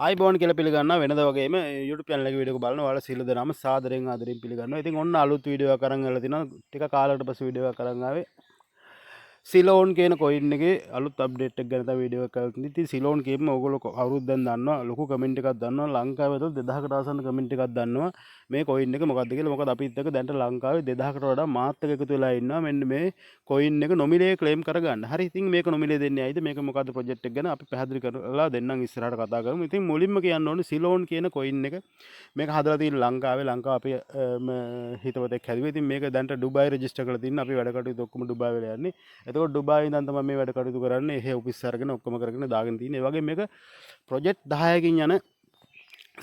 ආයිබෝන් කියලා පිළිගන්නවා වෙනද වගේම YouTube channel එකේ වීඩියෝ එක බලන ඔයාලා සියලු දෙනාම සාදරයෙන් ආදරයෙන් පිළිගන්නවා. ඉතින් ඔන්න අලුත් වීඩියෝ එකක් අරන් ආලා තිනවා. ටික කාලයකට පස්සේ වීඩියෝ එකක් අරන් ආවේ. සිලෝන් කියන කොයින් එකේ අලුත් අප්ඩේට් එකක් ගැන තමයි වීඩියෝ එකක් කරලා තියෙන්නේ. ඉතින් සිලෝන් කියපම ඕගොල්ලෝ කවුරුත් දැන් දන්නවා. ලොකු කමෙන්ට් එකක් දන්නවා. ලංකාවේ 2000කට ආසන්න කමෙන්ට් එකක් දන්නවා. මේ කොයින් එක මොකක්ද කියලා. මොකද අපිත් එක්ක දැන්ට ලංකාවේ 2000කට වඩා මාත් එක්ක එකතු වෙලා ඉන්නවා. මෙන්න මේ කොයින් එක නොමිලේ ක්ලේම් කරගන්න. හරි. ඉතින් මේක නොමිලේ දෙන්නේ ඇයිද? මේක මොකද්ද ප්‍රොජෙක්ට් එක ගැන අපි පැහැදිලි කරලා දෙන්නම් ඉස්සරහට කතා කරමු. ඉතින් මුලින්ම කියන්න ඕනේ සිලෝන් කියන කොයින් එක මේක හදලා තියෙන ලංකාව අපේ හිතවතෙක් හැදුවේ. ඉතින් මේක දැන්ට ඩුබායි රෙජිස්ටර් කරලා තින්න අපි වැඩ කටයුතු ඔක්කොම ඩුබායි වල යන්නේ. එතකොට ඩුබායි ඉඳන් තමයි මේ වැඩ කටයුතු කරන්නේ. එහෙ ඔෆිස් අරගෙන ඔක්කොම කරගෙන දාගෙන තියෙන්නේ. ඒ වගේ මේක ප්‍රොජෙක්ට් 10කින් යන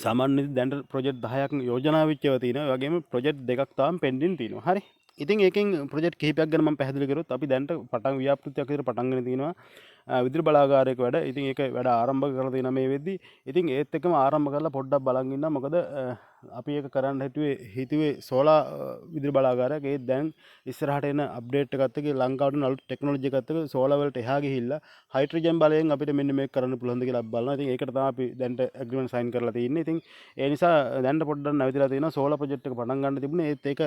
සාමාන්‍යයෙන් දැන්ට ප්‍රොජෙක්ට් 10ක් යෝජනා වෙච්ච ඒවා තියෙනවා. ඒ වගේම ප්‍රොජෙක්ට් දෙකක් තාම පෙන්ඩින් තියෙනවා. හරි. ඉතින් ඒකෙන් ප්‍රොජෙක්ට් කිහිපයක් ගැන මම පැහැදිලි කරොත් අපි දැන්ට පටන් ව්‍යාපෘතියක් විතර පටන් ගන්න තියෙනවා. විදුලි බලාගාරයක වැඩ. ඉතින් ඒක වැඩ ආරම්භ කරලා තියෙනවා මේ වෙද්දි. ඉතින් ඒත් එක්කම ආරම්භ කරලා පොඩ්ඩක් බලන් ඉන්නවා. මොකද අපි ඒක කරන්න හිතුවේ සෝලා විදුලි බලාගාරයක්. ඒ දැන් ඉස්සරහට එන අප්ඩේට් එකත් එක්ක ලංකාවට අලුත් ටෙක්නොලොජි එකත් එක්ක සෝලා වලට එහා ගිහිල්ලා හයිඩ්‍රජන් බලයෙන් අපිට මෙන්න මේක කරන්න පුළුවන්ද කියලා අපි බලනවා. ඉතින් ඒකට තමයි අපි දැන්ට ඇග්‍රීමන්ට් සයින් කරලා තියෙන්නේ. ඉතින් ඒ නිසා දැන්ට පොඩ්ඩක් නැවතිලා තියෙනවා සෝලා ප්‍රොජෙක්ට් එක පටන් ගන්න තිබුණේ. ඒත් ඒක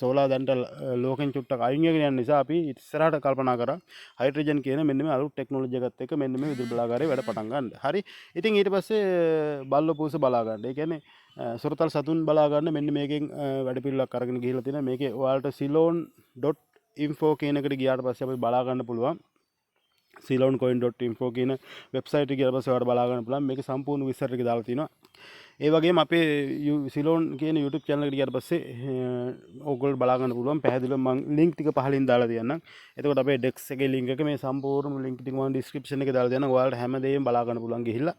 සෝලා දැන්ට ලෝකෙන් චුට්ටක් අයින් වෙගෙන යන නිසා අපි ඉස්සරහට කල්පනා කරා හයිඩ්‍රජන් කියන මෙන්න මේ අලුත් ටෙක්නොලොජි එකත් එක්ක මෙන්න මේ විදුලි බලාගාරේ වැඩ පටන් ගන්න. හරි. ඉතින් ඊට පස්සේ බල්ලෝ පූස බලා ගන්න. ඒ කියන්නේ සුරතල් සතුන් බලා ගන්න මෙන්න මේකෙන් වැඩ පිළිවෙලක් අරගෙන ගිහිල්ලා තියෙනවා. මේකේ ඔයාලට ceylon.info කියන එකට ගියාට පස්සේ අපි බලා ගන්න පුළුවන්. ceyloncoin.info කියන වෙබ්සයිට් එක ගියාට පස්සේ ඔයාලට බලා ගන්න පුළුවන්. මේකේ සම්පූර්ණ විස්තර ටික දාලා තිනවා. ඒ වගේම අපේ සිලෝන් කියන YouTube channel එකට ගියාට පස්සේ ඕගොල්ලෝ බලා ගන්න පුළුවන්. පැහැදිලිව මම link ටික පහලින් දාලා තියන්නම්. එතකොට අපේ Dex එකේ link එක මේ සම්පූර්ණ link ටික මම description එකේ දාලා තියන්නම්. ඔයාලට හැමදේම බලා ගන්න පුළුවන් ගිහිල්ලා.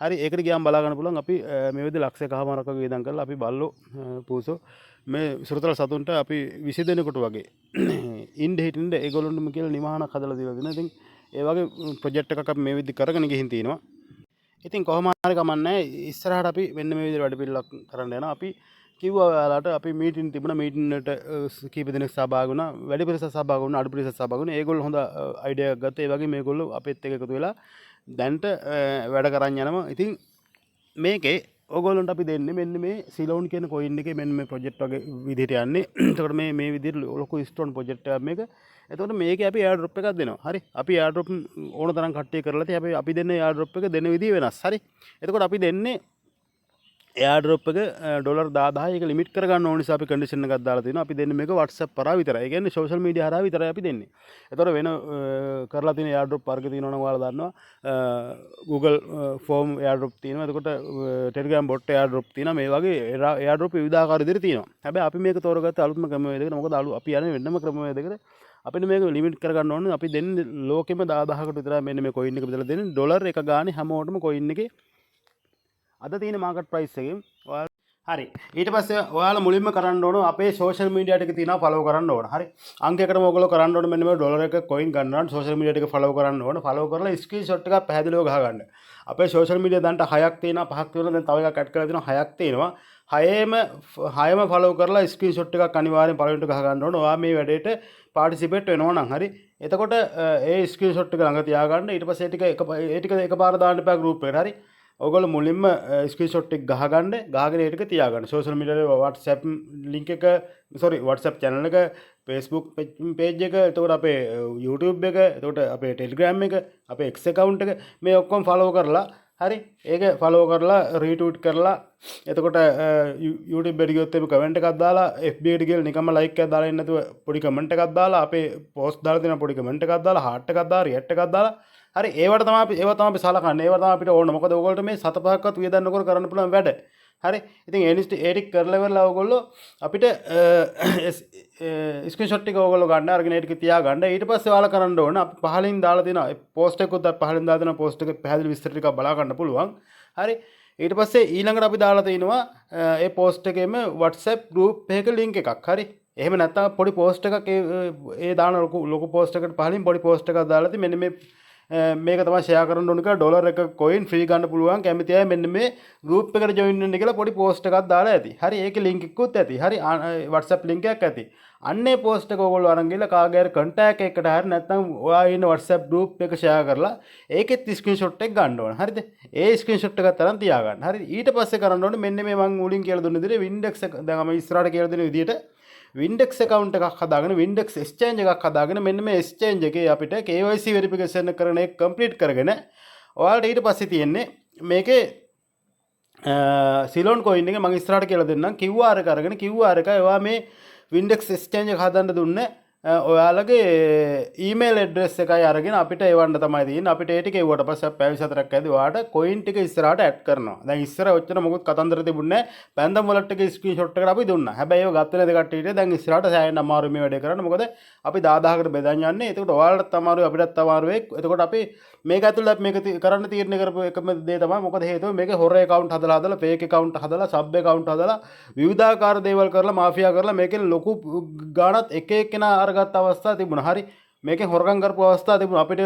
හරි. ඒකට ගියාම බලා ගන්න පුළුවන් අපි මේ විදිහට ලක්ෂයකමාරක් වගේ වියදම් කරලා අපි බල්ලෝ පූසෝ මේ සුරතල් සතුන්ට අපි 20 දෙනෙකුට වගේ ඉන්න හිටින්න ඒගොල්ලොන්ටම කියලා නිවහනක් හදලා දීලා දෙනවා. ඉතින් ඒ වගේ ප්‍රොජෙක්ට් එකක් අපි මේ විදිහට කරගෙන ගිහින් තිනවා. ඉතින් කොහොම හරි කමන්නේ ඉස්සරහට අපි වෙන්න මේ විදිහට වැඩ පිළිලක් කරන්න යනවා. අපි කිව්වා ඔයාලට අපි මීටින් තිබුණා. මීටින් එකට කීප දෙනෙක් සහභාගී වුණා. වැඩි පිරිසක් සහභාගී වුණා. අඩු පිරිසක් සහභාගී වුණා. ඒගොල්ලෝ හොඳ අයිඩියා එකක් ගත්තා. ඒ වගේ මේගොල්ලෝ අපිත් එක්ක එකතු වෙලා දැන්ට වැඩ කරන් යනවා. ඉතින් මේකේ ඔයගොල්ලන්ට අපි දෙන්නේ මෙන්න මේ සිලෝන් කියන කොයින් එකේ මෙන්න මේ ප්‍රොජෙක්ට් වගේ විදිහට යන්නේ. එතකොට මේ විදිහට ලොකු ස්ටෝන් ප්‍රොජෙක්ට් එකක් මේක. එතකොට මේකේ අපි එයාර් ඩ්‍රොප් එකක් දෙනවා. හරි. අපි එයාර් ඩ්‍රොප් ඕන තරම් කට්ටිය කරලා තියෙයි. අපි දෙන්නේ එයාර් ඩ්‍රොප් එක දෙන විදිහ වෙනස්. හරි. එතකොට අපි දෙන්නේ එයාර් ඩ්‍රොප් එක ඩොලර් 10000 ඒක ලිමිට් කරගන්න ඕන නිසා අපි කන්ඩිෂන් එකක් දාලා තිනවා. අපි දෙන්නේ මේක WhatsApp කරා විතරයි. ඒ කියන්නේ සෝෂල් මීඩියා හරහා විතරයි අපි දෙන්නේ. එතකොට වෙන කරලා තියෙන එයාර් ඩ්‍රොප් වර්ග තියෙනවා නම් ඔයාලා දන්නවා. Google form එයාර් ඩ්‍රොප් තියෙනවා. එතකොට Telegram bot එයාර් ඩ්‍රොප් තියෙනවා. මේ වගේ එයාර් ඩ්‍රොප් විවිධාකාර විදිහට තියෙනවා. හැබැයි අපි මේක තෝරගත්ත අලුත්ම ක්‍රමවේදයකට. මොකද අපි යන්නේ වෙනම ක්‍රමවේදයකට. අපිට මේක ලිමිට් කරගන්න ඕනේ. අපි දෙන්නේ ලෝකෙම 10000කට විතරයි මෙන්න මේ කොයින් එක බෙදලා දෙන්නේ. ඩොලර් එක ගානේ හැමෝටම කොයින් එකේ අද තියෙන මාකට් ප්‍රයිස් එකෙන් හරි. ඊට පස්සේ ඔයාලා මුලින්ම කරන්න ඕන අපේ සෝෂල් මීඩියා ටික තියෙනවා ෆලෝ කරන්න ඕන. හරි. අංකයකටම ඔයගොල්ලෝ කරන්න ඕන මෙන්න මේ ඩොලර් එක කොයින් ගන්නවා සෝෂල් මීඩියා ටික ෆලෝ කරන්න ඕන. ෆලෝ කරලා ස්ක්‍රීන්ෂොට් එකක් පැහැදිලිව ගහ ගන්න. අපේ සෝෂල් මීඩියා දැන්ට 6ක් තියෙනවා 5ක් තියෙනවා දැන් තව එකක් ඇඩ් කරලා තියෙනවා 6ක් තියෙනවා. හයම ෆලෝ කරලා ස්ක්‍රීන්ෂොට් එකක් අනිවාර්යෙන් පළවෙනිට ගහ ගන්න ඕන. ඔයා මේ වැඩේට පාටිසිපේට් වෙනවා නම් හරි. එතකොට ඒ ස්ක්‍රීන්ෂොට් එක ළඟ තියාගන්න. ඊට පස්සේ ඒ ටික එකපාර දාන්න එපා ගෲප් එකට. හරි. ඔයගොල්ලෝ මුලින්ම ස්ක්‍රීන්ෂොට් එක ගහගන්න ඒ ටික තියාගන්න. සෝෂල් මීඩියාවේ WhatsApp link එක WhatsApp channel එක Facebook page එක එතකොට අපේ YouTube එක එතකොට අපේ Telegram එක අපේ X account එක මේ ඔක්කොම follow කරලා හරි ඒක follow කරලා retweet කරලා එතකොට YouTube එකට ගියොත් එimhe comment එකක් දාලා FB එකට ගිහලා නිකම්ම like එකක් දාලා ඉන්න නැතුව පොඩි comment එකක් දාලා අපේ post දාලා තියෙන පොඩි comment එකක් දාලා heart එකක් දාලා react එකක් දාලා හරි ඒවට තමයි අපි සලකන්නේ. ඒවට තමයි අපිට ඕන. මොකද ඕගොල්ලෝ මේ 7-5ක්වත් වියදම් නොකර කරන්න පුළුවන් වැඩ. හරි. ඉතින් ඒ ටික කරලා ඉවරලා ඕගොල්ලෝ අපිට ස්ක්‍රීන්ෂොට් ටික ඕගොල්ලෝ ගන්න අරගෙන ඒ ටික තියාගන්න. ඊට පස්සේ ඔයාලා කරන්න ඕන අපි පහලින් දාලා තියෙනවා. පෝස්ට් එකකුත් අපි පහලින් දාලා තියෙනවා. පෝස්ට් එකේ පැහැදිලි විස්තර ටිකක් බලා ගන්න පුළුවන්. හරි. ඊට පස්සේ ඊළඟට අපි දාලා තිනවා ඒ පෝස්ට් එකේම WhatsApp group එකක link එකක්. හරි. එහෙම නැත්නම් පොඩි පෝස්ට් එකක් ඒ දාන ලොකු පෝස්ට් එකකට පහලින් පොඩි පෝස්ට් එකක් දාලා තියෙන්නේ මෙන්න මේ මේක තමයි ෂෙයා කරන්න ඕන කියලා ඩොලර් එක කොයින් ෆ්‍රී ගන්න පුළුවන් කැමති අය මෙන්න මේ ගෲප් එකට ජොයින් වෙන්න කියලා පොඩි පෝස්ට් එකක් දාලා ඇති. හරි ඒකේ ලින්ක් එකකුත් ඇති. හරි WhatsApp ලින්ක් එකක් ඇති. අන්නේ පෝස්ට් එක ඕගොල්ලෝ අරන් ගිහලා කාගේ හරි කන්ටැක්ට් එකකට හරි නැත්නම් ඔයා ඉන්න WhatsApp group එක ෂෙයා කරලා ඒකෙත් ස්ක්‍රීන්ෂොට් එක ගන්න ඕන. හරිද? ඒ ස්ක්‍රීන්ෂොට් එකත් අරන් තියාගන්න. හරි ඊට පස්සේ කරන්න ඕනේ මෙන්න මේ මම මුලින් කියලා දුන්න විදිහට Windex එක දැන් මම ඉස්සරහට කියලා දෙන විදිහට Windex account එකක් හදාගෙන Windex exchange එකක් හදාගෙන මෙන්න මේ exchange එකේ අපිට KYC verification කරන එක complete කරගෙන ඔයාලට ඊට පස්සේ තියෙන්නේ මේකේ සිලෝන් කොයින් එක මම ඉස්සරහට කියලා දෙන්නම් QR එක අරගෙන QR එක ඔයා මේ Windex exchange එක හදන්න දුන්නේ ඔයාලගේ ඊමේල් ඇඩ්‍රස් එකයි අරගෙන අපිට එවන්න තමයි තියෙන්නේ. අපිට ඒ ටික එවුවට පස්සේ පැය 24ක් ඇද්දි ඔයාලට කොයින් ටික ඉස්සරහට ඇඩ් කරනවා. දැන් ඉස්සර ඔච්චර මොකුත් කතන්දර තිබුණේ නැහැ. පැන්දම් වලට් එකේ ස්ක්‍රීන්ෂොට් එකට අපි දුන්නා. හැබැයි ඒව ගත්තේ නැති කට්ටියට දැන් ඉස්සරහට සෑහෙන අමාරු මේ වැඩේ කරන්න. මොකද අපි 10000කට බෙදන් යන්නේ. ඒකට ඔයාලටත් අමාරුයි අපිටත් අමාරුයි. එතකොට අපි මේක ඇතුළේ අපි මේක කරන්න තීරණය කරපු එකම දේ තමයි මොකද හේතුව මේකේ හොර account හදලා fake account හදලා sub account හදලා විවිධාකාර දේවල් කරලා මාෆියා කරලා මේකෙන් ලොකු ගාණක් එක එක්කෙනා අරගත්ත අවස්ථා තිබුණා. හරි මේකෙන් හොරගම් කරපු අවස්ථා තිබුණා. අපිට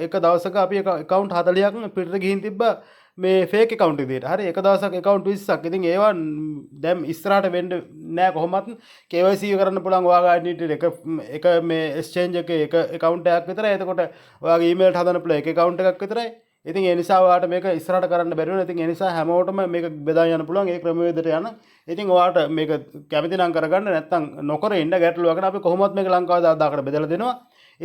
එක දවසක අපි account 40ක් පිටට ගිහින් තිබ්බා මේ fake account විදියට. හරි එක දවසක් account 20ක්. ඉතින් ඒවා දැන් ඉස්සරහට වෙන්න නෑ කොහොමත් KYC කරන්න පුළුවන් ඔයාගේ identity එක මේ exchange එකේ එක account එකක් විතරයි. එතකොට ඔයාගේ email හදන්න පුළුවන් එක account එකක් විතරයි. ඉතින් ඒ නිසා ඔයාලට මේක ඉස්සරහට කරන්න බැරි වෙනවා. ඉතින් ඒ නිසා හැමෝටම මේක බෙදා යන්න පුළුවන් ඒ ක්‍රමවේදයට යන. ඉතින් ඔයාලට මේක කැමති නම් කරගන්න නැත්නම් නොකර ඉන්න ගැටලුවක් නැහැ. අපි කොහොමවත් මේක ලංකාවේ 10000කට බෙදලා දෙනවා.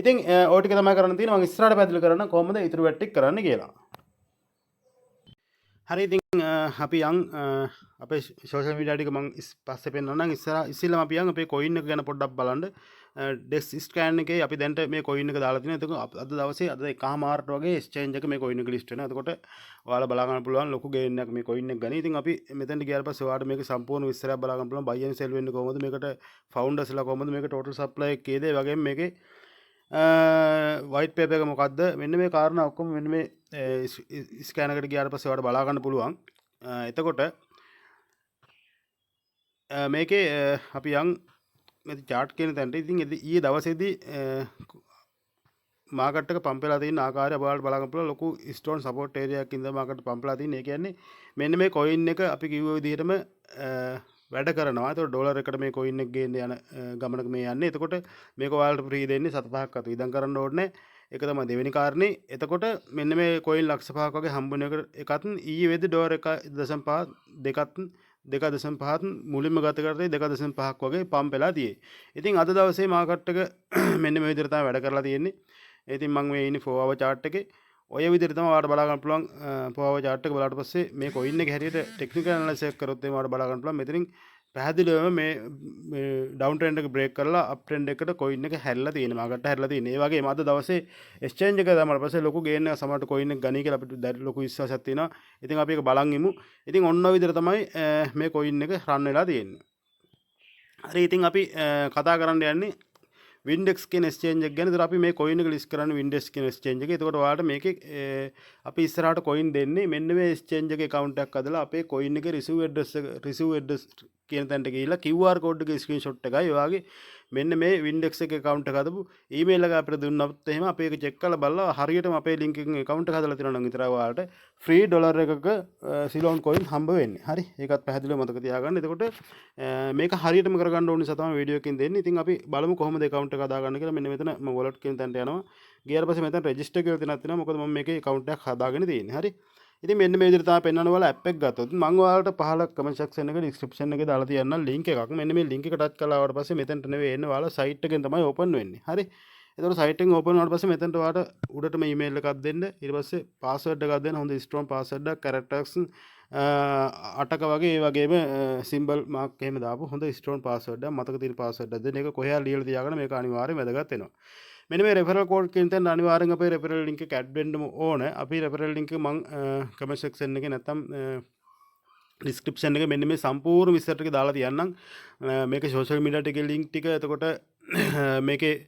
ඉතින් ඔය ටික තමයි කරන්න තියෙන්නේ. මම ඉස්සරහට පැහැදිලි කරන්න කොහොමද ඊටු වැට්ටික් කරන්න කියලා. හරි ඉතින් අපි යන් අපේ සෝෂල් මීඩියා ටික මම පස්සේ පෙන්නන්නම්. ඉස්සෙල්ලාම අපි යන් අපේ කොයින් එක ගැන පොඩ්ඩක් බලන්න. ඩෙස් ස්කෑන් එකේ අපි දැන්ට මේ කොයින් එක දාලා තියෙනවා. එතකොට අද දවසේ අද එකමාරට වගේ එක්ස්චේන්ජ් එක මේ කොයින් එක ලිස්ට් වෙනවා. එතකොට ඔයාලා බලා ගන්න පුළුවන් ලොකු ගේන් එකක් මේ කොයින් එක ගනි. ඉතින් අපි මෙතෙන්ට ගියාට පස්සේ ඔයාලට මේක සම්පූර්ණ විස්තරයක් බලා ගන්න පුළුවන්. buy and sell වෙන්නේ කොහොමද? මේකට ෆවුන්ඩර්ස්ලා කොහොමද? මේක total supply එක කීයද? ඒ වගේම මේකේ වයිට් පේපර් එක මොකද්ද? මෙන්න මේ කාරණා ඔක්කොම මෙන්න මේ ස්කෑන් එකට ගියාට පස්සේ ඔයාලට බලා ගන්න පුළුවන්. එතකොට මේකේ අපි යන් මේ chart කියන තැනට ඉතින් ඊයේ දවසේදී මාකට් එක පම්ප් වෙලා තියෙන ආකාරය ඔයාලට බලා ගන්න පුළුවන්. ලොකු ස්ටෝන් සපෝට් ඒරියා එකකින් තමයි මාකට් පම්ප් වෙලා තියෙන්නේ. ඒ කියන්නේ මෙන්න මේ කොයින් එක අපි කිව්ව විදිහටම වැඩ කරනවා. ඒතකොට ඩොලර් එකට මේ කොයින් එක ගේන්න යන ගමනක මේ යන්නේ. එතකොට මේක ඔයාලට ෆ්‍රී දෙන්නේ 7.5ක් අත ඉදන් කරන්න ඕනේ. ඒක තමයි දෙවෙනි කාරණේ. එතකොට මෙන්න මේ කොයින් ලක්ෂ 5ක් වගේ හම්බ වෙන එකත් ඊයේ වෙද්දී ඩොලර් 1.5 2.5 මුලින්ම ගත කරේ 2.5ක් වගේ පම්ප් වෙලා තියෙයි. ඉතින් අද දවසේ මාකට් එක මෙන්න මේ විදිහට තමයි වැඩ කරලා තියෙන්නේ. ඉතින් මම මේ ඉන්නේ 4 hour chart එකේ. ඔය විදිහට තමයි ඔයාලට බලා ගන්න පුළුවන් 4 hour chart එක බලලා පස්සේ මේ කොයින් එක හැටියට ටෙක්නිකල් ඇනලිසිස් එක කරොත් එහම ඔයාලට බලා ගන්න පුළුවන්. මෙතනින් පැහැදිලිවම මේ ඩවුන් ට්‍රෙන්ඩ් එක බ්‍රේක් කරලා අප් ට්‍රෙන්ඩ් එකට කොයින් එක හැරිලා තියෙනවා. මාකට් හැරිලා තියෙනවා. ඒ වගේම අද දවසේ එක්ස්චේන්ජ් එක දැම්මම පස්සේ ලොකු ගේන් එකක් සමහරට කොයින් එක ගනී කියලා අපිට ලොකු විශ්වාසයක් තියෙනවා. ඉතින් අපි ඒක බලන් ඉමු. ඉතින් ඔන්න ඔය විදිහට තමයි මේ කොයින් එක රන් වෙලා තියෙන්නේ. හරි ඉතින් අපි කතා කරන්න යන්නේ Windex කියන exchange එක ගැන. ඒතර අපි මේ coin එක list කරන්නේ Windex කියන exchange එකේ. එතකොට ඔයාලට මේකේ අපි ඉස්සරහට coin දෙන්නේ මෙන්න මේ exchange එකේ account එකක් අදලා අපේ coin එකේ receive address කියන තැනට ගිහිල්ලා QR code එකේ screenshot එකයි ඔයාගේ මෙන්න මේ Windex එකේ account එක හදපු email එක අපිට දුන්නොත් එහෙම අපි ඒක check කරලා බලලා හරියටම අපේ link එකෙන් account එක හදලා තියෙනවා නම් විතරයි ඔයාලට free dollar එකක Ceylon coin හම්බ වෙන්නේ. හරි. ඒකත් පැහැදිලිව මතක තියාගන්න. එතකොට මේක හරියටම කරගන්න ඕන නිසා තමයි වීඩියෝ එකකින් දෙන්නේ. ඉතින් අපි බලමු කොහොමද account එක හදාගන්න කියලා. මෙන්න මෙතන මම wallet කියන තැනට යනවා. ගියාට පස්සේ මෙතන register කියලා තියෙනක් තියෙනවා. මොකද මම මේකේ account එකක් හදාගෙන තියෙන්නේ. හරි. ඉතින් මෙන්න මේ විදිහට තමයි පෙන්වන්න ඔයාලා app එක ගත්තොත් මම ඔයාලට පහල comment section එකේ description එකේ දාලා තියන්නම් link එකක්. මෙන්න මේ link එක touch කරලා ආවට පස්සේ මෙතනට නෙවෙයි එන්නේ ඔයාලා site එකෙන් තමයි open වෙන්නේ. හරි. එතකොට site එකෙන් open වුණාට පස්සේ මෙතනට ඔයාලට උඩටම email එකක් දෙන්න. ඊට පස්සේ password එකක් දෙන්න. හොඳ strong password එකක් characters 8ක වගේ ඒ වගේම symbol mark එහෙම දාපු හොඳ strong password එකක් මතක තියෙන password එකක් දෙන්න. ඒක කොහේ හරි ලියලා තියාගන්න. මේක අනිවාර්යයෙන් වැදගත් වෙනවා. මෙන්න මේ referral code කියන තැන අනිවාර්යෙන් අපේ referral link එක add වෙන්න ඕන. අපි referral link එක මම comment section එකේ නැත්තම් description එකේ මෙන්න මේ සම්පූර්ණ විස්තර ටික දාලා තියන්නම්. මේකේ social media ටිකේ link ටික එතකොට මේකේ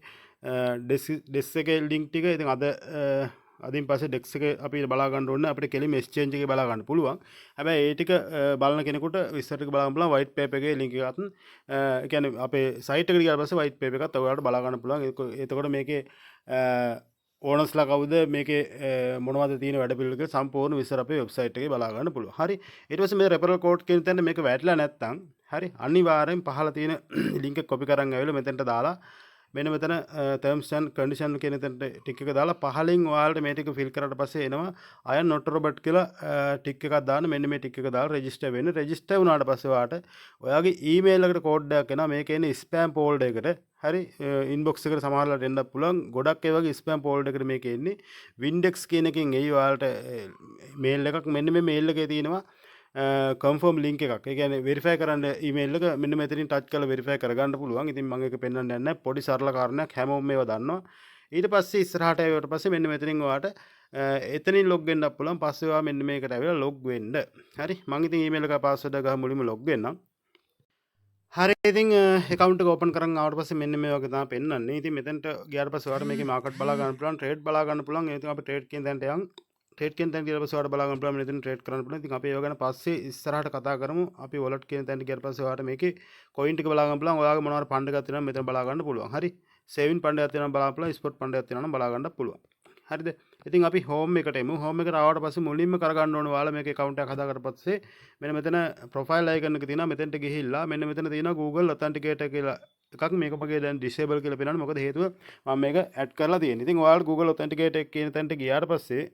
desk එකේ link ටික ඉතින් අදින් පස්සේ desk එක අපි බලා ගන්න ඕනේ අපිට කෙලිම exchange එකේ බලා ගන්න පුළුවන්. හැබැයි ඒ ටික බලන කෙනෙකුට විස්තර ටික බලන්න පුළුවන් white paper එකේ link එකත් ඒ කියන්නේ අපේ site එකට ගියාට පස්සේ white paper එකත් ඔයාලට බලා ගන්න පුළුවන්. එතකොට මේකේ ඕනස්ලා කවුද මේකේ මොනවද තියෙන වැඩපිළිවෙල කියලා සම්පූර්ණ විස්තර අපේ වෙබ්සයිට් එකේ බලා ගන්න පුළුවන්. හරි. ඊට පස්සේ මේ රෙෆරල් කෝඩ් කියන තැන මේක වැටලා නැත්නම් හරි අනිවාර්යෙන් පහළ තියෙන ලින්ක් එක කොපි කරන් ඇවිල්ලා මෙතනට දාලා මෙන්න මෙතන terms and condition කියන තැනට ටික එක දාලා පහලින් ඔයාලට මේ ටික ෆිල් කරාට පස්සේ එනවා I am not robot කියලා ටික් එකක් දාන්න මෙන්න මේ ටික් එක දාලා රෙජිස්ටර් වෙන්න. රෙජිස්ටර් වුණාට පස්සේ ඔයාලට ඔයාගේ ඊමේල් එකට කෝඩ් එකක් එනවා. මේක එන්නේ ස්පෑම් ෆෝල්ඩර් එකට. හරි ඉන්බොක්ස් එකට සමහරවල්ලාට එන්නත් පුළුවන්. ගොඩක් ඒ වගේ ස්පෑම් ෆෝල්ඩර් එකට මේක එන්නේ. Windex කියන එකෙන් එයි ඔයාලට මේල් එකක් මෙන්න මේ මේල් එකේ තියෙනවා කන්ෆර්ම් ලින්ක් එකක්. ඒ කියන්නේ වෙරිෆයි කරන්න ඊමේල් එක මෙන්න මෙතනින් ටච් කරලා වෙරිෆයි කරගන්න පුළුවන්. ඉතින් මම ඒක පෙන්වන්න යන්නේ නැහැ. පොඩි සරල කාරණයක් හැමෝම මේවා දන්නවා. ඊට පස්සේ ඉස්සරහට ආවට පස්සේ මෙන්න මෙතනින් ඔයාලට එතනින් ලොග් වෙන්නත් පුළුවන්. පස්සේ ඔයා මෙන්න මේකට ඇවිල්ලා ලොග් වෙන්න. හරි මම ඉතින් ඊමේල් එක පාස්වර්ඩ් එක ගහ මුලින්ම ලොග් වෙන්නම්. හරි ඉතින් account එක open කරන් ආවට පස්සේ මෙන්න මේ වගේ තමයි පෙන්වන්නේ. ඉතින් මෙතනට ගියාට පස්සේ ඔයාලට මේකේ market බලා ගන්න පුළුවන්, trade බලා ගන්න පුළුවන්. ඒ ඉතින් අපි trade කියන තැනට යන් ට්‍රේඩ් කියන තැනට ගියාට පස්සේ ඔයාලට බලා ගන්න පුළුවන් මෙතන ට්‍රේඩ් කරන්න පුළුවන්. ඉතින් අපි ඒව ගැන පස්සේ ඉස්සරහට කතා කරමු. අපි wallet කියන තැනට ගියාට පස්සේ ඔයාලට මේකේ coin ටික බලා ගන්න පුළුවන්. ඔයාගේ මොනවාර ෆන්ඩ් එකක් තියෙනවා මෙතන බලා ගන්න පුළුවන්. හරි. saving ෆන්ඩ් එකක් තියෙනවා බලා ගන්න පුළුවන්. spot ෆන්ඩ් එකක් තියෙනවා නම් බලා ගන්න පුළුවන්. හරිද? ඉතින් අපි home එකට එමු. home එකට ආවට පස්සේ මුලින්ම කරගන්න ඕනේ ඔයාලා මේකේ account එකක් හදාගත්ත පස්සේ මෙන්න මෙතන profile icon එක තියෙනවා. මෙතනට ගිහිල්ලා මෙන්න මෙතන තියෙනවා Google Authenticator කියලා එකක්. මේක මගේ දැන් disable කියලා පෙන්නනවා. මොකද හේතුව මම මේක add කරලා තියෙනවා. ඉතින් ඔයාලා Google Authenticator කියන තැනට ගියාට පස්සේ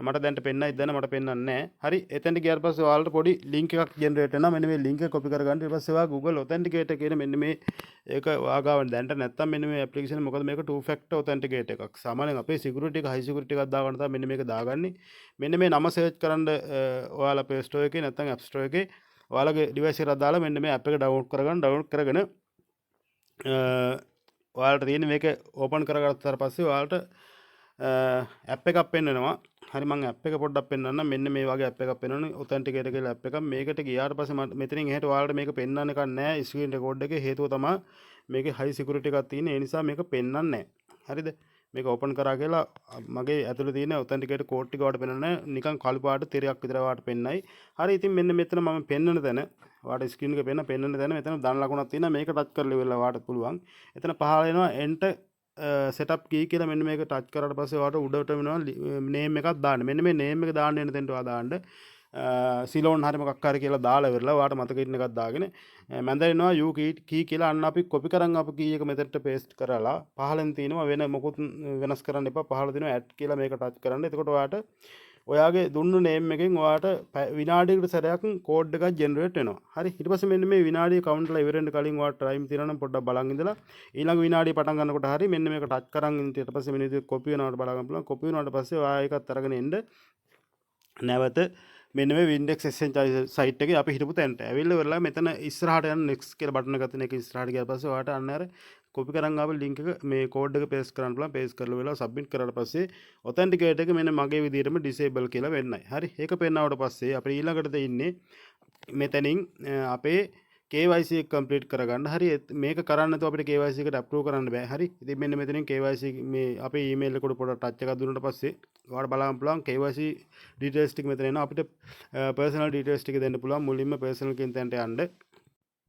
මට දැන්ට පෙන්නයි දැන් මට පෙන්නන්නේ නැහැ. හරි එතෙන්ට ගියාට පස්සේ ඔයාලට පොඩි link එකක් generate වෙනවා. මෙන්න මේ link එක copy කරගන්න. ඊට පස්සේ ඔයා Google Authenticator කියන මෙන්න මේ ඒක ඔයාගාව දැන්ට නැත්තම් මෙන්න මේ application මොකද මේක two factor authenticator එකක්. සාමාන්‍යයෙන් අපේ security එක high security එකක් දාගන්න තමයි මෙන්න මේක දාගන්නේ. මෙන්න මේ නම search කරන්න ඔයාලා Play Store එකේ නැත්තම් App Store එකේ ඔයාලගේ device එකට දාලා මෙන්න මේ app එක download කරගන්න. download කරගෙන ඔයාලට තියෙන මේක open කරගත්තාට පස්සේ ඔයාලට app එකක් පෙන්නනවා. හරි මම app එක පොඩ්ඩක් පෙන්නන්නම්. මෙන්න මේ වගේ app එකක් පෙන්නන්නේ Authenticator කියලා app එකක්. මේකට ගියාට පස්සේ මම මෙතනින් එහෙට ඔයාලට මේක පෙන්නන්න එකක් නැහැ screen record එකේ. හේතුව තමයි මේකේ high security එකක් තියෙන. ඒ නිසා මේක පෙන්නන්නේ නැහැ. හරිද? මේක open කරා කියලා මගේ ඇතුලේ තියෙන Authenticator code ටික වට පෙන්නන්නේ නිකන් කළු පාට තිරයක් විතර වට පෙන්නයි. හරි ඉතින් මෙන්න මෙතන මම පෙන්නන තැන ඔයාලට screen එක පෙන්නන තැන මෙතන ධන ලකුණක් තියෙනවා. මේක ටච් කරලා ඉවරලා ඔයාලට පුළුවන්. එතන පහළ එනවා enter setup key කියලා මෙන්න මේක ටච් කරාට පස්සේ ඔයාලට උඩට වෙනවා name එකක් දාන්න. මෙන්න මේ name එක දාන්න වෙන තැනට ඔයා දාන්න සිලෝන් හරි මොකක් හරි කියලා දාලා ඉවරලා ඔයාලට මතක ඉන්න එකක් දාගෙන මැද එනවා u key කියලා අන්න අපි copy කරන් ආපු key එක මෙතනට paste කරලා පහලෙන් තියෙනවා වෙන මොකුත් වෙනස් කරන්න එපා. පහල තියෙනවා add කියලා මේක ටච් කරන්න. එතකොට ඔයාලට ඔයාගේ දුන්නු name එකෙන් ඔයාලට විනාඩියකට සැරයක් කෝඩ් එකක් generate වෙනවා. හරි ඊට පස්සේ මෙන්න මේ විනාඩිය count කරලා ඉවර වෙන්න කලින් ඔයාලට time තියෙනවා නම් පොඩ්ඩක් බලන් ඉඳලා ඊළඟ විනාඩිය පටන් ගන්නකොට හරි මෙන්න මේක ටච් කරන් ඊට පස්සේ මෙන්න විදිහට copy වෙනවට බලා ගන්න පුළුවන්. copy වුණාට පස්සේ ඔයා ඒකත් අරගෙන එන්න නැවත මෙන්න මේ Windex Essential site එකේ අපි හිටපු තැනට ඇවිල්ලා ඉවරලා මෙතන ඉස්සරහට යන next කියලා බටන් එකක් තියෙන එක ඉස්සරහට ගියාට පස්සේ ඔයාලට අන්න අර copy කරන් ආපු link එක මේ code එක paste කරන්න පුළුවන්. paste කරලා වෙලා submit කරාට පස්සේ authenticator එක මෙන්න මගේ විදිහටම disable කියලා වෙන්නයි. හරි ඒක පෙන්නවට පස්සේ අපිට ඊළඟට ඉන්නේ මෙතනින් අපේ KYC එක complete කරගන්න. හරි මේක කරන්න නැතුව අපිට KYC එකට approve කරන්න බෑ. හරි ඉතින් මෙන්න මෙතනින් KYC මේ අපේ email එකට පොඩ touch එකක් දුන්නාට පස්සේ ඔයාලට බලන්න පුළුවන් KYC details ටික මෙතන එනවා. අපිට personal details ටික දෙන්න පුළුවන්. මුලින්ම personal කියන තැනට යන්න.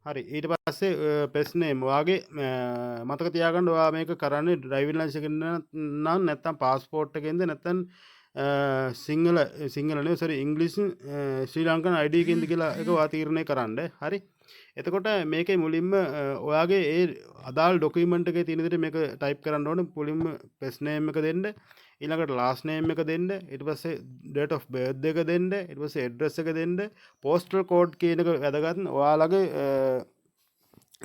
හරි ඊට පස්සේ press name ඔයාගේ මතක තියාගන්න ඔයා මේක කරන්නේ driving license එකෙන් නම් නැත්නම් passport එකෙන්ද නැත්නම් සිංහල නෙවෙයි sorry English ශ්‍රී ලංකන් ID එකෙන්ද කියලා එක ඔයා තීරණය කරන්න. හරි එතකොට මේකේ මුලින්ම ඔයාගේ ඒ අදාළ ડોකියුමන්ට් එකේ තියෙන විදිහට මේක ටයිප් කරන්න ඕනේ. මුලින්ම first name එක දෙන්න, ඊළඟට last name එක දෙන්න, ඊට පස්සේ date of birth එක දෙන්න, ඊට පස්සේ address එක දෙන්න, postal code කියන එක වැදගත්. ඔයාලගේ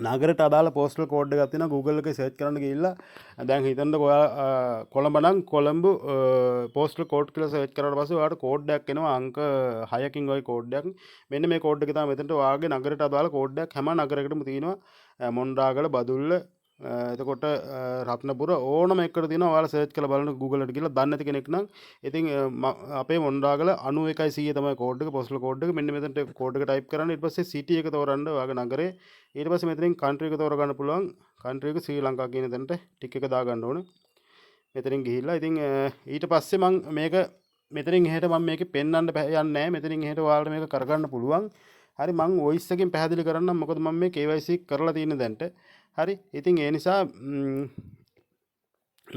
නගරයට අදාළ postal code එකක් තියෙනවා. Google එකේ search කරන්න ගිහිල්ලා දැන් හිතන්නකෝ ඔයා කොළඹ නම් කොළඹ postal code කියලා search කරාට පස්සේ ඔයාලට code එකක් එනවා අංක 6කින් වගේ code එකක්. මෙන්න මේ code එක තමයි මෙතනට ඔයාගේ නගරයට අදාළ code එකක්. හැම නගරයකටම තියෙනවා. මොණරාගල, බදුල්ල, එතකොට රත්නපුර ඕනම එකට තියෙනවා. ඔයාලා search කරලා බලන්න Google එකට ගිහලා දන්නේ නැති කෙනෙක් නම් ඉතින් අපේ මොණරාගල 91 තමයි code එක postal code එක. මෙන්න මෙතනට code එක type කරන්න. ඊට පස්සේ city එක තෝරන්න ඔයාගේ නගරේ. ඊට පස්සේ මෙතනින් country එක තෝරගන්න පුළුවන්. country එක ශ්‍රී ලංකා කියන තැනට ටික එක දාගන්න ඕනේ. මෙතනින් ගිහිල්ලා ඉතින් ඊට පස්සේ මම මේක මෙතනින් එහෙට මම මේකේ පෙන්වන්න යන්නේ නැහැ. මෙතනින් එහෙට ඔයාලට මේක කරගන්න පුළුවන්. හරි මම voice එකෙන් පැහැදිලි කරන්නම් මොකද මම මේ KYC කරලා තියෙන දැන්ට. හරි ඉතින් ඒ නිසා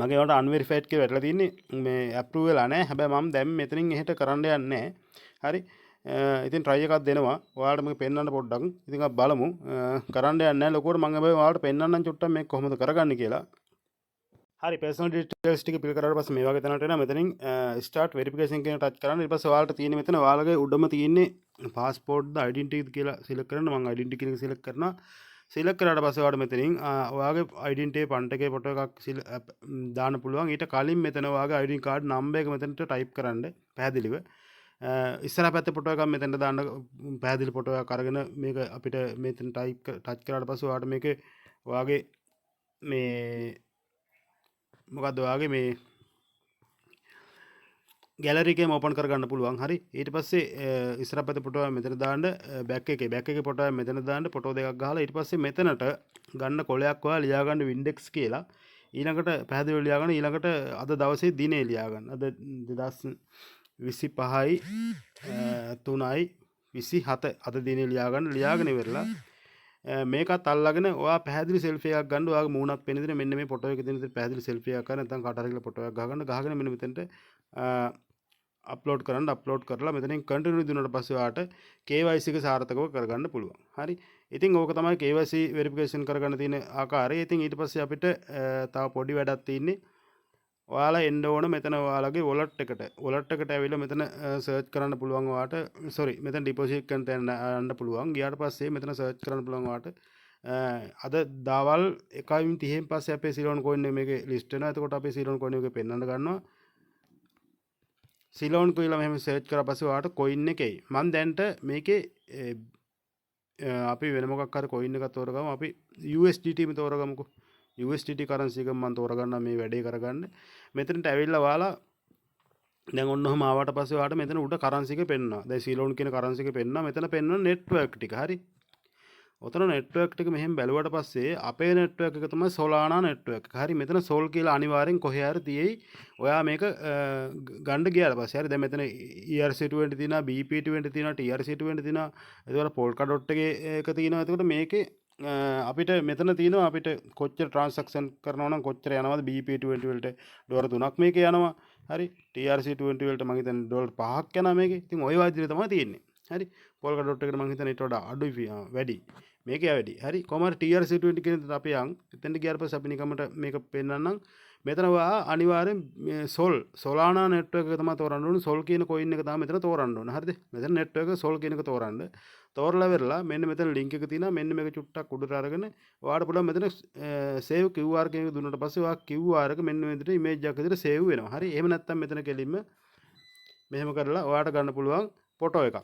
මගේ වට අන්වෙරිෆයිඩ් කියලා වැටලා තින්නේ මේ අප්‍රූව් වෙලා නැහැ. හැබැයි මම දැන් මෙතනින් එහෙට කරන්න යන්නේ හරි. ඉතින් try එකක් දෙනවා. ඔයාලට මේක පෙන්වන්න පොඩ්ඩක්. ඉතින් අපි බලමු. කරන්න යන්නේ නැහැ ලොකුවට මම හැබැයි ඔයාලට පෙන්වන්නම් චුට්ටක් මේක කොහොමද කරගන්නේ කියලා. හරි personal details ටික fill කරාට පස්සේ මේ වගේ තැනකට එනවා. මෙතනින් start verification කියන ටච් කරන්න. ඊට පස්සේ ඔයාලට තියෙන්නේ මෙතන ඔයාලගේ උඩම තියෙන්නේ passport ද identity කියලා select කරන්න. මම identity කියන එක select කරනවා. select කරාට පස්සේ ඔයාලට මෙතනින් ඔයාගේ identity පන්ට් එකේ ෆොටෝ එකක් දාන්න පුළුවන්. ඊට කලින් මෙතන ඔයාගේ ID card number එක මෙතනට type කරන්න පැහැදිලිව. ඉස්සරහ පැත්තේ ෆොටෝ එකක් මෙතනට දාන්න පැහැදිලි ෆොටෝ එකක් අරගෙන මේක අපිට මෙතන ටච් කරාට පස්සේ ඔයාලට මේකේ ඔයාගේ මේ මොකක්ද ඔයාගේ මේ ගැලරි එකේම ඕපන් කරගන්න පුළුවන්. හරි. ඊට පස්සේ ඉස්සරහ පැත්තේ ෆොටෝ එක මෙතන දාන්න බෑක් එකේ ෆොටෝ එක මෙතන දාන්න ෆොටෝ දෙකක් ගහලා ඊට පස්සේ මෙතනට ගන්න කොලයක් ඔයා ලියා ගන්න වින්ඩෙක්ස් කියලා. ඊළඟට පැහැදිලිව ලියා ගන්න. ඊළඟට අද දවසේ දිනේ ලියා ගන්න. අද 2025යි 3යි 27 අද දිනේ ලියා ගන්න. ලියාගෙන ඉවරලා මේකත් අල්ලගෙන ඔයා පැහැදිලි සෙල්ෆි එකක් ගන්න. ඔයාගේ මූණත් පෙනෙන විදිහට මෙන්න මේ ෆොටෝ එකේ තියෙන විදිහට පැහැදිලි සෙල්ෆි එකක් ගන්න. නැත්නම් කාට හරි කියලා ෆොටෝ එකක් ගහගන්න. ගහගෙන මෙන්න මෙතනට අප්ලෝඩ් කරන්න. අප්ලෝඩ් කරලා මෙතනින් කන්ටිනියු දුන්නාට පස්සේ ඔයාට KYC එක සාර්ථකව කරගන්න පුළුවන්. හරි. ඉතින් ඕක තමයි KYC වෙරිෆිකේෂන් කරගන්න තියෙන ආකාරය. ඉතින් ඊට පස්සේ අපිට තව පොඩි වැඩක් තියෙන්නේ. ඔයාලා එන්න ඕන මෙතන ඔයාලගේ වොලට් එකට ඇවිල්ලා මෙතන සර්ච් කරන්න පුළුවන් ඔයාට මෙතන ඩිපොසිට් කරන්න යන්න පුළුවන්. ගියාට පස්සේ මෙතන සර්ච් කරන්න පුළුවන් ඔයාට අද දවල් 1:30න් පස්සේ අපේ සිලෝන් කොයින් එක මේකේ ලිස්ට් වෙනවා. එතකොට අපේ සිලෝන් කොයින් එකේ පෙන්වන්න ගන්නවා. සිලෝන් කියලා මෙහෙම සර්ච් කරා පස්සේ ඔයාට කොයින් එකයි. මම දැන්ට මේකේ අපි වෙන මොකක් හරි කොයින් එකක් තෝරගමු. අපි USDT මේ තෝරගමුකෝ. USDT කරන්සි එක මම තෝරගන්නවා මේ වැඩේ කරගන්න. මෙතනට ඇවිල්ලා ඔයාලා දැන් ඔන්න ඔහම ආවට පස්සේ ඔයාලට මෙතන උඩ කරන්සි එක පෙන්වනවා. දැන් සීලෝන් කියන කරන්සි එක පෙන්වනවා. මෙතන පෙන්වන නෙට්වර්ක් ටික. හරි. ඔතන නෙට්වර්ක් ටික මෙහෙම බැලුවට පස්සේ අපේ නෙට්වර්ක් එක තමයි Solana නෙට්වර්ක් එක. හරි. මෙතන Sol කියලා අනිවාර්යෙන් කොහේ හරි තියෙයි. ඔයා මේක ගන්න ගියාට පස්සේ හරි. දැන් මෙතන ERC20 තියෙනවා, BP20 තියෙනවා, TRC20 තියෙනවා. ඒකවල Polkadot එක තියෙනවා. එතකොට මේකේ අපිට මෙතන තියෙනවා අපිට කොච්චර ට්‍රාන්සැක්ෂන් කරනවා නම් කොච්චර යනවද BP20 වලට ඩොලර් 3ක් මේකේ යනවා. හරි. TRC20 වලට මම හිතන්නේ ඩොලර් 5ක් යනවා මේකේ. ඉතින් ওই වගේ තමයි තියෙන්නේ. හරි. Polkadot එකට මම හිතන්නේ ඊට වඩා අඩුයි වැඩි. මේකේ වැඩි. හරි. කොහමද TRC20 කියන දේ අපි යන් එතෙන්ට ගියාට පස්සේ අපි නිකම්මට මේක පෙන්නන්නම්. මෙතන ඔයා අනිවාර්යෙන් Solana network එක තමයි තෝරන්න ඕනේ. Sol කියන coin එක තමයි මෙතන තෝරන්න ඕනේ. හරිද? මෙතන network එක Sol කියන එක තෝරන්න. තෝරලා වෙරලා මෙන්න මෙතන link එක තියෙනවා. මෙන්න මේක චුට්ටක් උඩට අරගෙන ඔයාට පුළුවන් මෙතන save QR කියන එක දුන්නාට පස්සේ ඔයා QR එක මෙන්න මේ විදිහට image එකක් විදිහට save වෙනවා. හරි. එහෙම නැත්නම් මෙතන කෙලින්ම මෙහෙම කරලා ඔයාට ගන්න පුළුවන් ෆොටෝ එකක්.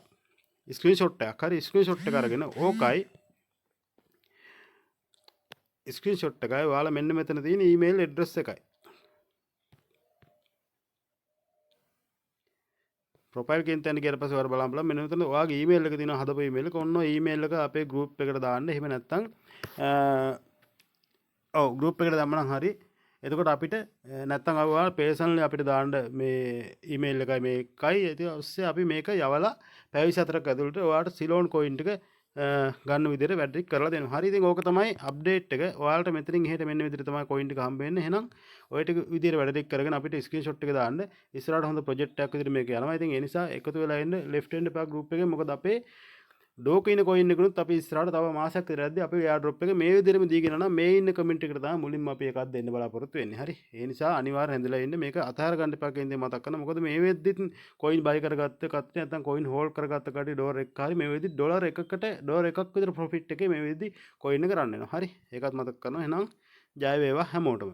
ස්ක්‍රීන්ෂොට් එකක්. හරි. ස්ක්‍රීන්ෂොට් එක අරගෙන ඕකයි ස්ක්‍රීන්ෂොට් එකයි ඔයාලා මෙන්න මෙතන තියෙන ඊමේල් ඇඩ්‍රස් එකයි. ප්‍රොෆයිල් කියන තැන ගියට පස්සේ ඔයාලා බලන්න මෙන්න මෙතන ඔයාගේ ඊමේල් එක තියෙනවා හදපු ඊමේල් එක. ඔන්න ඔය ඊමේල් එක අපේ group එකට දාන්න. එහෙම නැත්නම් group එකට දැම්මනම් හරි. එතකොට අපිට නැත්නම් ඔයාලා personally අපිට දාන්න මේ ඊමේල් එකයි මේකයි. ඊට පස්සේ අපි මේක යවලා පැය 24ක් ඇතුළත ඔයාලට සිලෝන් coin එක ගන්න විදිහට වැඩි කරලා දෙනවා. හරි. ඉතින් ඕක තමයි අප්ඩේට් එක. ඔයාලට මෙතනින් එහෙට මෙන්න විදිහට තමයි coin ටික හම්බ වෙන්නේ. එහෙනම් ඔය ටික විදිහට වැඩ ටික කරගෙන අපිට ස්ක්‍රීන්ෂොට් එක දාන්න. ඉස්සරහට හොඳ ප්‍රොජෙක්ට් එකක් විදිහට මේක යනවා. ඉතින් ඒ නිසා එකතු වෙලා ඉන්න left hand pack group එකේ. මොකද අපේ ඩෝකින coin එකනුත් අපි ඉස්සරහට තව මාසයක් විතර යද්දී අපි airdrop එක මේ විදිහටම දීගෙන නම් මේ ඉන්න කමෙන්ට් එකට තමයි මුලින්ම අපි එකක් දෙන්න බලාපොරොත්තු වෙන්නේ. හරි. ඒ නිසා අනිවාර්යෙන් හැඳලා ඉන්න මේක අතහැර ගන්න එපා කියන දේ මතක් කරන්න. මොකද මේ වෙද්දිත් coin buy කරගත්ත කට්ටිය නැත්නම් coin hold කරගත්ත කට්ටිය ඩොලර් එකක් හරි මේ වෙද්දි ඩොලර් එකක් විතර profit එකේ මේ වෙද්දි coin එක රන් වෙනවා. හරි. ඒකත් මතක් කරනවා. එහෙනම් ජය වේවා හැමෝටම.